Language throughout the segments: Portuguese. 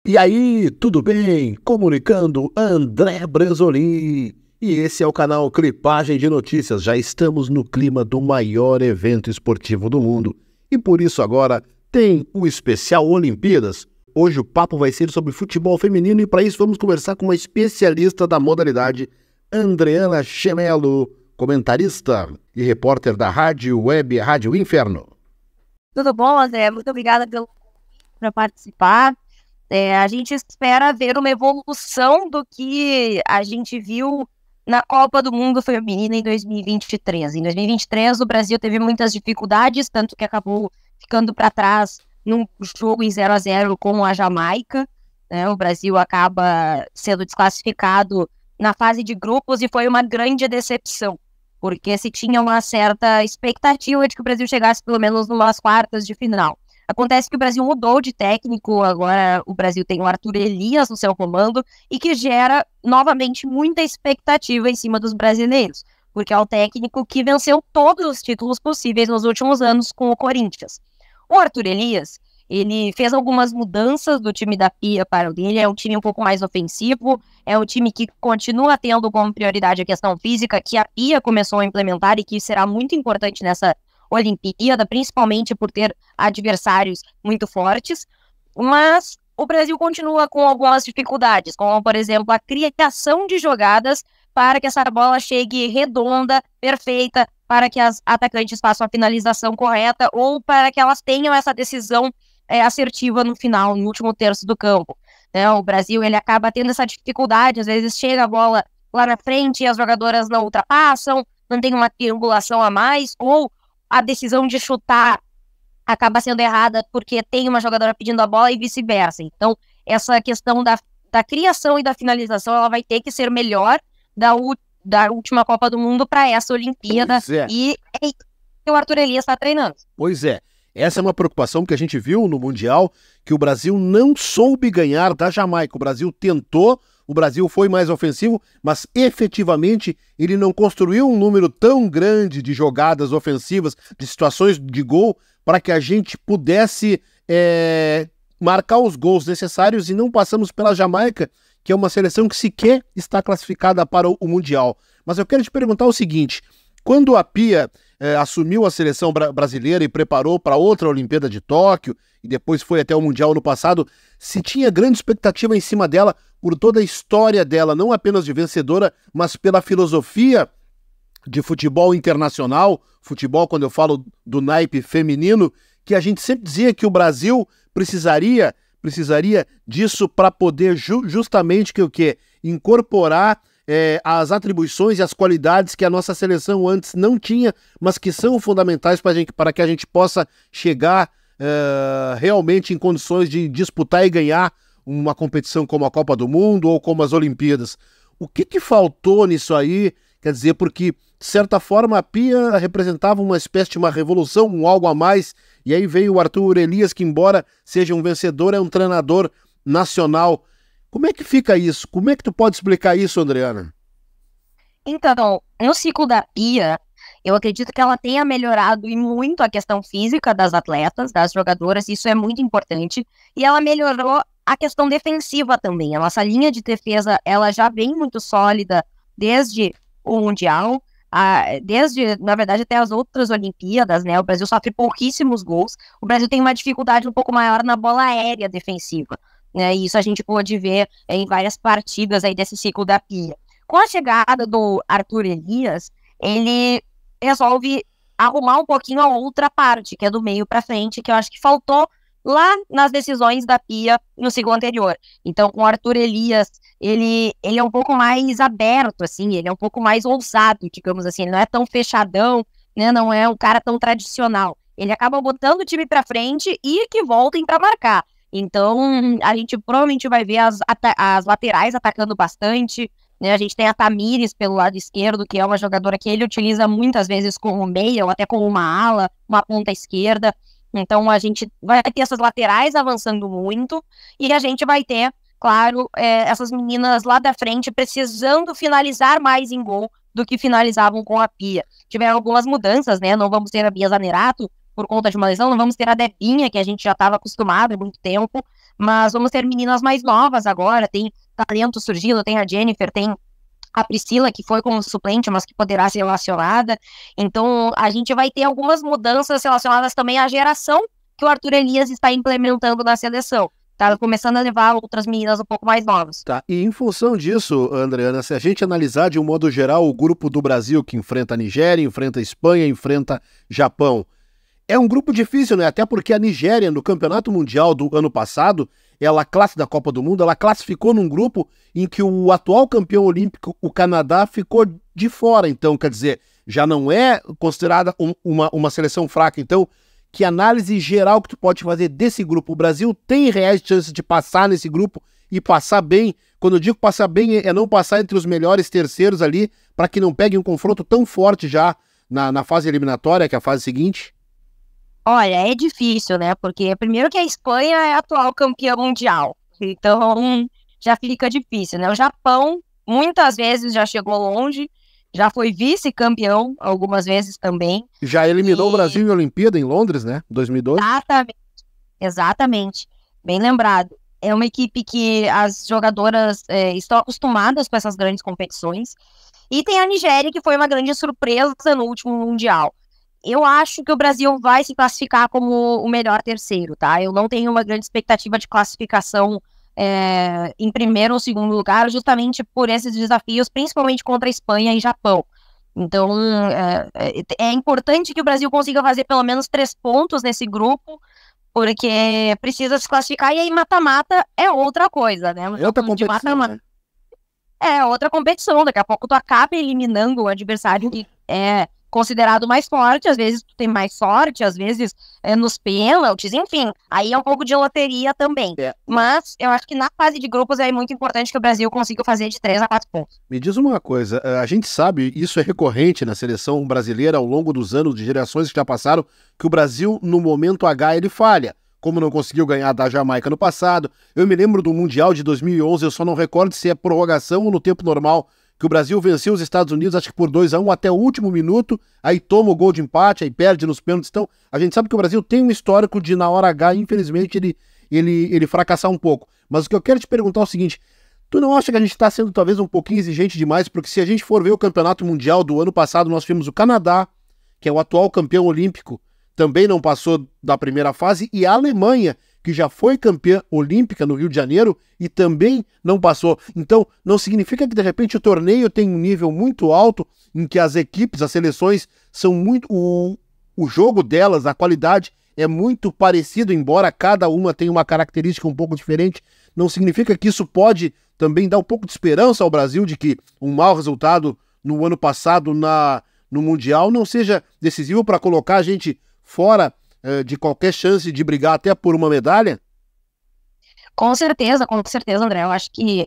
E aí, tudo bem? Comunicando André Bresolim. E esse é o canal Clipagem de Notícias. Já estamos no clima do maior evento esportivo do mundo. E por isso agora tem o especial Olimpíadas. Hoje o papo vai ser sobre futebol feminino e para isso vamos conversar com uma especialista da modalidade, Andreana Chemello, comentarista e repórter da Rádio Web Rádio Inferno. Tudo bom, André? Muito obrigada por participar. A gente espera ver uma evolução do que a gente viu na Copa do Mundo Feminina em 2023. Em 2023, o Brasil teve muitas dificuldades, tanto que acabou ficando para trás num jogo em 0-0 com a Jamaica. O Brasil acaba sendo desclassificado na fase de grupos e foi uma grande decepção, porque se tinha uma certa expectativa de que o Brasil chegasse pelo menos numas quartas de final. Acontece que o Brasil mudou de técnico, agora o Brasil tem o Arthur Elias no seu comando e que gera novamente muita expectativa em cima dos brasileiros, porque é o técnico que venceu todos os títulos possíveis nos últimos anos com o Corinthians. O Arthur Elias, ele fez algumas mudanças do time da Pia para o dele, é um time um pouco mais ofensivo, é um time que continua tendo como prioridade a questão física, que a Pia começou a implementar e que será muito importante nessa Olimpíada, principalmente por ter adversários muito fortes, mas o Brasil continua com algumas dificuldades, como, por exemplo, a criação de jogadas para que essa bola chegue redonda, perfeita, para que as atacantes façam a finalização correta ou para que elas tenham essa decisão assertiva no final, no último terço do campo. O Brasil ele acaba tendo essa dificuldade, às vezes chega a bola lá na frente e as jogadoras não ultrapassam, não tem uma triangulação a mais, ou a decisão de chutar acaba sendo errada porque tem uma jogadora pedindo a bola e vice-versa. Então, essa questão da criação e da finalização, ela vai ter que ser melhor da última Copa do Mundo para essa Olimpíada. E o Arthur Elias está treinando. Pois é. Essa é uma preocupação que a gente viu no Mundial, que o Brasil não soube ganhar da Jamaica. O Brasil tentou, o Brasil foi mais ofensivo, mas efetivamente ele não construiu um número tão grande de jogadas ofensivas, de situações de gol, para que a gente pudesse marcar os gols necessários e não passamos pela Jamaica, que é uma seleção que sequer está classificada para o Mundial. Mas eu quero te perguntar o seguinte, quando a Pia assumiu a seleção brasileira e preparou para outra Olimpíada de Tóquio, e depois foi até o Mundial no passado, se tinha grande expectativa em cima dela por toda a história dela, não apenas de vencedora, mas pela filosofia de futebol internacional, futebol, quando eu falo do naipe feminino, que a gente sempre dizia que o Brasil precisaria disso para poder justamente incorporar as atribuições e as qualidades que a nossa seleção antes não tinha, mas que são fundamentais para que a gente possa chegar realmente em condições de disputar e ganhar uma competição como a Copa do Mundo ou como as Olimpíadas. O que faltou nisso aí? Quer dizer, porque, de certa forma, a Pia representava uma espécie de uma revolução, um algo a mais, e aí veio o Arthur Elias, que embora seja um vencedor, é um treinador nacional. Como é que fica isso? Como é que tu pode explicar isso, Andreana? Então, no ciclo da Pia, eu acredito que ela tenha melhorado e muito a questão física das atletas, das jogadoras, isso é muito importante, e ela melhorou a questão defensiva também. A nossa linha de defesa, ela já vem muito sólida desde o Mundial, desde, na verdade, até as outras Olimpíadas, né? O Brasil sofre pouquíssimos gols, o Brasil tem uma dificuldade um pouco maior na bola aérea defensiva, né? E isso a gente pôde ver em várias partidas aí desse ciclo da Pia. Com a chegada do Arthur Elias, ele resolve arrumar um pouquinho a outra parte, que é do meio para frente, que eu acho que faltou lá nas decisões da Pia no ciclo anterior. Então, com o Arthur Elias, ele é um pouco mais aberto, assim, ele é um pouco mais ousado, digamos assim, ele não é tão fechadão, né, não é um cara tão tradicional. Ele acaba botando o time para frente e que voltem para marcar. Então, a gente provavelmente vai ver as laterais atacando bastante, né? A gente tem a Tamires pelo lado esquerdo, que é uma jogadora que ele utiliza muitas vezes como meia, ou até como uma ala, uma ponta esquerda. Então, a gente vai ter essas laterais avançando muito, e a gente vai ter, claro, essas meninas lá da frente precisando finalizar mais em gol do que finalizavam com a Pia. Tiveram algumas mudanças, né? Não vamos ter a Bia Zanerato por conta de uma lesão, não vamos ter a Debinha, que a gente já estava acostumado há muito tempo, mas vamos ter meninas mais novas agora, tem talento surgindo, tem a Jennifer, tem a Priscila, que foi como suplente, mas que poderá ser relacionada. Então, a gente vai ter algumas mudanças relacionadas também à geração que o Arthur Elias está implementando na seleção. Tá começando a levar outras meninas um pouco mais novas. Tá, e em função disso, Andreana, se a gente analisar de um modo geral o grupo do Brasil que enfrenta a Nigéria, enfrenta a Espanha, enfrenta Japão, é um grupo difícil, né? Até porque a Nigéria, no Campeonato Mundial do ano passado, da Copa do Mundo, ela classificou num grupo em que o atual campeão olímpico, o Canadá, ficou de fora. Então, quer dizer, já não é considerada uma seleção fraca. Então, que análise geral que tu pode fazer desse grupo? O Brasil tem reais chances de passar nesse grupo e passar bem. Quando eu digo passar bem, é não passar entre os melhores terceiros ali, para que não pegue um confronto tão forte já na fase eliminatória, que é a fase seguinte. Olha, é difícil, né? Porque primeiro que a Espanha é a atual campeã mundial. Então, já fica difícil, né? O Japão, muitas vezes, já chegou longe. Já foi vice-campeão algumas vezes também. Já eliminou o Brasil em Olimpíada, em Londres, né? 2012. Exatamente. Bem lembrado. É uma equipe que as jogadoras estão acostumadas com essas grandes competições. E tem a Nigéria, que foi uma grande surpresa no último Mundial. Eu acho que o Brasil vai se classificar como o melhor terceiro, tá? Eu não tenho uma grande expectativa de classificação em primeiro ou segundo lugar, justamente por esses desafios, principalmente contra a Espanha e Japão. Então, é importante que o Brasil consiga fazer pelo menos 3 pontos nesse grupo, porque precisa se classificar, e aí mata-mata é outra coisa, né? É outra competição, né? É outra competição, daqui a pouco tu acaba eliminando o adversário que é considerado mais forte, às vezes tu tem mais sorte, às vezes nos pênaltis, enfim, aí é um pouco de loteria também. Mas eu acho que na fase de grupos é muito importante que o Brasil consiga fazer de 3 a 4 pontos. Me diz uma coisa, a gente sabe, isso é recorrente na seleção brasileira ao longo dos anos, de gerações que já passaram, que o Brasil, no momento H, ele falha. Como não conseguiu ganhar da Jamaica no passado. Eu me lembro do Mundial de 2011, eu só não recordo se é prorrogação ou no tempo normal, que o Brasil venceu os Estados Unidos, acho que por 2-1 até o último minuto, aí toma o gol de empate, aí perde nos pênaltis. Então, a gente sabe que o Brasil tem um histórico de, na hora H, infelizmente, ele fracassar um pouco. Mas o que eu quero te perguntar é o seguinte, tu não acha que a gente está sendo talvez um pouquinho exigente demais? Porque se a gente for ver o Campeonato Mundial do ano passado, nós tivemos o Canadá, que é o atual campeão olímpico, também não passou da primeira fase, e a Alemanha, que já foi campeã olímpica no Rio de Janeiro e também não passou. Então, não significa que, de repente, o torneio tem um nível muito alto, em que as equipes, as seleções, são muito... O jogo delas, a qualidade é muito parecido, embora cada uma tenha uma característica um pouco diferente. Não significa que isso pode também dar um pouco de esperança ao Brasil de que um mau resultado no ano passado no Mundial não seja decisivo para colocar a gente fora de qualquer chance de brigar até por uma medalha? Com certeza, André. Eu acho que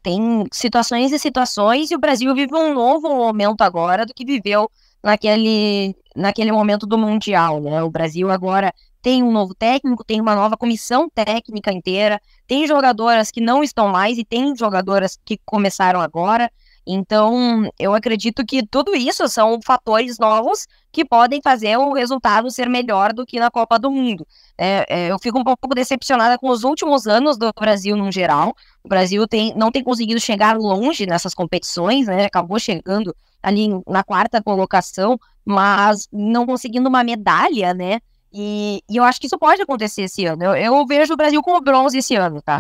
tem situações e situações, e o Brasil vive um novo momento agora do que viveu naquele momento do Mundial, né? O Brasil agora tem um novo técnico, tem uma nova comissão técnica inteira, tem jogadoras que não estão mais e tem jogadoras que começaram agora. Então, eu acredito que tudo isso são fatores novos que podem fazer o resultado ser melhor do que na Copa do Mundo. Eu fico um pouco decepcionada com os últimos anos do Brasil no geral. O Brasil não tem conseguido chegar longe nessas competições, né? Acabou chegando ali na 4ª colocação, mas não conseguindo uma medalha, né? E eu acho que isso pode acontecer esse ano. Eu vejo o Brasil como bronze esse ano, tá?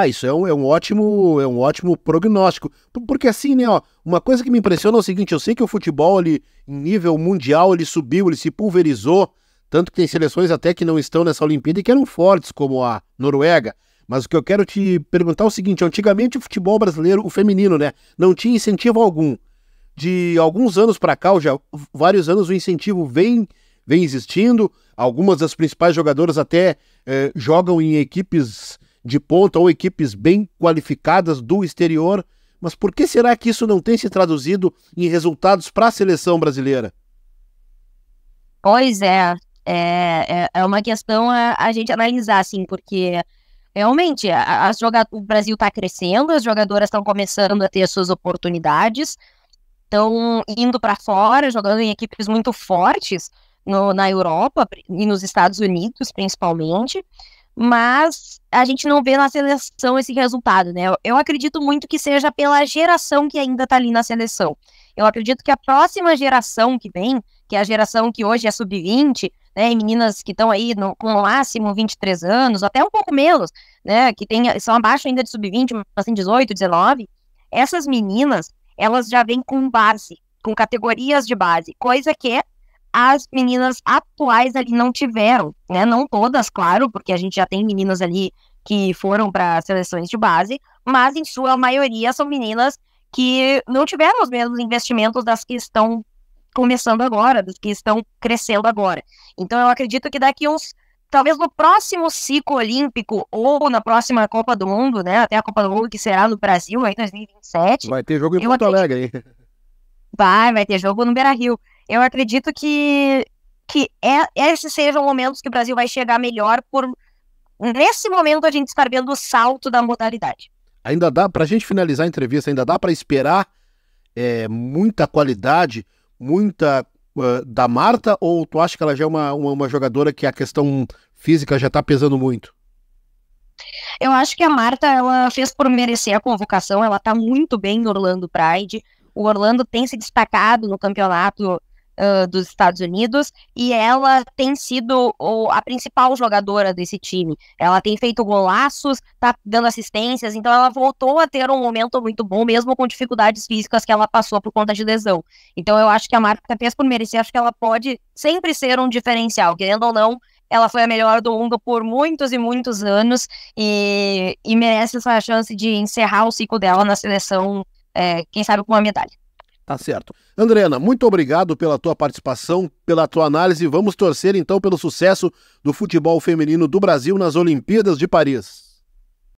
Isso é um ótimo prognóstico. Porque assim, né, ó, uma coisa que me impressiona é o seguinte, eu sei que o futebol, ele, em nível mundial, ele subiu, ele se pulverizou, tanto que tem seleções até que não estão nessa Olimpíada e que eram fortes, como a Noruega. Mas o que eu quero te perguntar é o seguinte, antigamente o futebol brasileiro, o feminino, né, não tinha incentivo algum. De alguns anos para cá, ou já vários anos, o incentivo vem existindo, algumas das principais jogadoras até jogam em equipes de ponta ou equipes bem qualificadas do exterior, mas por que será que isso não tem se traduzido em resultados para a seleção brasileira? Pois é uma questão a gente analisar, assim, porque realmente o Brasil está crescendo, as jogadoras estão começando a ter as suas oportunidades, estão indo para fora, jogando em equipes muito fortes na Europa e nos Estados Unidos, principalmente. mas a gente não vê na seleção esse resultado, né? Eu acredito muito que seja pela geração que ainda tá ali na seleção. Eu acredito que a próxima geração que vem, que é a geração que hoje é sub-20, né, e meninas que estão aí com no máximo 23 anos, até um pouco menos, né, são abaixo ainda de sub-20, mas tem 18, 19, essas meninas, elas já vêm com base, com categorias de base, coisa que as meninas atuais ali não tiveram, né, não todas, claro, porque a gente já tem meninas ali que foram para seleções de base, mas em sua maioria são meninas que não tiveram os mesmos investimentos das que estão começando agora, das que estão crescendo agora. Então eu acredito que daqui talvez no próximo ciclo olímpico ou na próxima Copa do Mundo, né, até a Copa do Mundo que será no Brasil em 2027. Vai ter jogo em Porto Alegre aí. Vai ter jogo no Beira-Rio. Eu acredito que esses sejam momentos que o Brasil vai chegar melhor nesse momento a gente estar vendo o salto da modalidade. Ainda dá, pra gente finalizar a entrevista, ainda dá para esperar muita qualidade, muita da Marta, ou tu acha que ela já é uma jogadora que a questão física já tá pesando muito? Eu acho que a Marta, ela fez por merecer a convocação, ela tá muito bem no Orlando Pride, o Orlando tem se destacado no campeonato dos Estados Unidos, e ela tem sido a principal jogadora desse time. Ela tem feito golaços, tá dando assistências, então ela voltou a ter um momento muito bom, mesmo com dificuldades físicas que ela passou por conta de lesão. Então eu acho que a Marta fez por merecer, acho que ela pode sempre ser um diferencial, querendo ou não, ela foi a melhor do mundo por muitos e muitos anos, e merece essa chance de encerrar o ciclo dela na seleção, quem sabe com uma medalha. Tá certo. Andreana, muito obrigado pela tua participação, pela tua análise. Vamos torcer então pelo sucesso do futebol feminino do Brasil nas Olimpíadas de Paris.